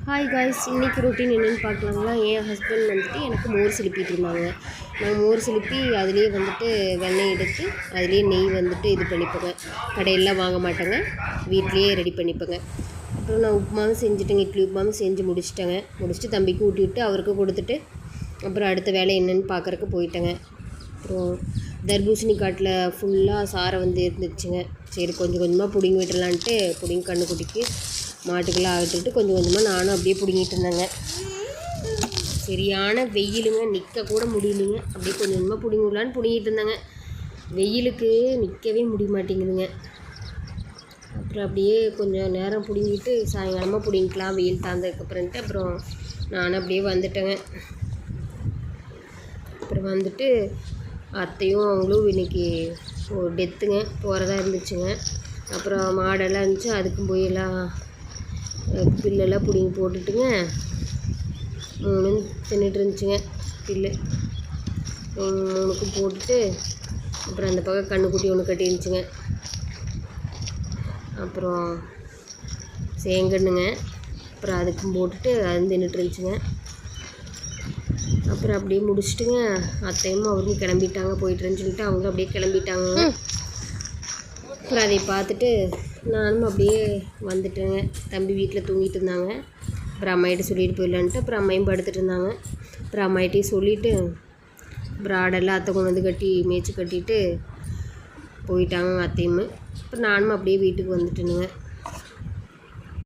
Hi guys, இன்றைக்கி routine என்னென்னு பார்க்கலாங்களா. என் husband வந்துட்டு எனக்கு மோர் சிலுப்பிட்டு இருந்தாங்க. நான் மோர் சிலுப்பி அதுலேயே வந்துட்டு வெண்ணெய் எடுத்து அதுலேயே நெய் வந்துட்டு இது பண்ணிப்பேங்க. கடையெல்லாம் வாங்க மாட்டேங்க, வீட்லேயே ரெடி பண்ணிப்பேங்க. அப்புறம் நான் உப்புமாவும் செஞ்சுட்டேங்க, இட்லி உப்புமாவும் செஞ்சு முடிச்சுட்டு தம்பிக்கு ஊட்டி விட்டு அவருக்கு கொடுத்துட்டு அப்புறம் அடுத்த வேலை என்னென்னு பார்க்குறக்கு போயிட்டேங்க. அப்புறம் தர்பூசணி காட்டில் ஃபுல்லாக சாரை இருந்துச்சுங்க. சரி கொஞ்சம் கொஞ்சமாக பிடுங்கி விட்டுலான்ட்டு பிடுங்கி கண்ணுக்குட்டிக்கு மாட்டுக்கெல்லாம் ஆகிட்டு கொஞ்சம் கொஞ்சமாக நானும் அப்படியே பிடுங்கிட்டு இருந்தேங்க. சரியான வெயிலுங்க, நிற்க கூட முடியலைங்க. அப்படியே கொஞ்சம் கொஞ்சமாக பிடுங்கி விடலான்னு பிடுங்கிட்டு இருந்தேங்க. வெயிலுக்கு நிற்கவே முடிய மாட்டேங்குதுங்க. அப்புறம் அப்படியே கொஞ்சம் நேரம் பிடுங்கிட்டு சாயங்காலமாக பிடுங்கிக்கலாம் வெயில் தாழ்ந்ததுக்கப்புறன்ட்டு அப்புறம் நானும் அப்படியே வந்துட்டேங்க. அப்புறம் வந்துட்டு அத்தையும் அவங்களும் இன்றைக்கி ஒரு டெத்துங்க போகிறதா இருந்துச்சுங்க. அப்புறம் மாடெல்லாம் இருந்துச்சு, அதுக்கும் போய் எல்லாம் பில்லெல்லாம் பிடிங்கி போட்டுட்டுங்க 3 தின்னுட்டு இருந்துச்சுங்க. பில்லு 3க்கும் போட்டுட்டு அப்புறம் அந்த பக்கம் கண்ணுக்குட்டி ஒன்று கட்டி இருந்துச்சுங்க. அப்புறம் சேங்கண்ணுங்க, அப்புறம் அதுக்கும் போட்டுட்டு அது தின்னுட்டு இருந்துச்சுங்க. அப்புறம் அப்படியே முடிச்சுட்டுங்க அத்தையும் அவரும் கிளம்பிட்டாங்க, போயிட்டுருன்னு சொல்லிட்டு அவங்களும் அப்படியே கிளம்பிட்டாங்க. அப்புறம் அதை பார்த்துட்டு நானும் அப்படியே வந்துட்டேங்க. தம்பி வீட்டில் தூங்கிட்டு இருந்தாங்க. அப்புறம் அம்மாயிட்ட சொல்லிட்டு போயிடலான்ட்டு அப்புறம் அம்மையும் படுத்துட்டு இருந்தாங்க. அப்புறம் அம்மாயிட்டையும் சொல்லிவிட்டு அப்புறம் ஆடெல்லாம் அத்தை கொண்டு கட்டி மேய்ச்சி கட்டிட்டு போயிட்டாங்க அத்தையும். அப்புறம் நானும் அப்படியே வீட்டுக்கு வந்துட்டேனுங்க.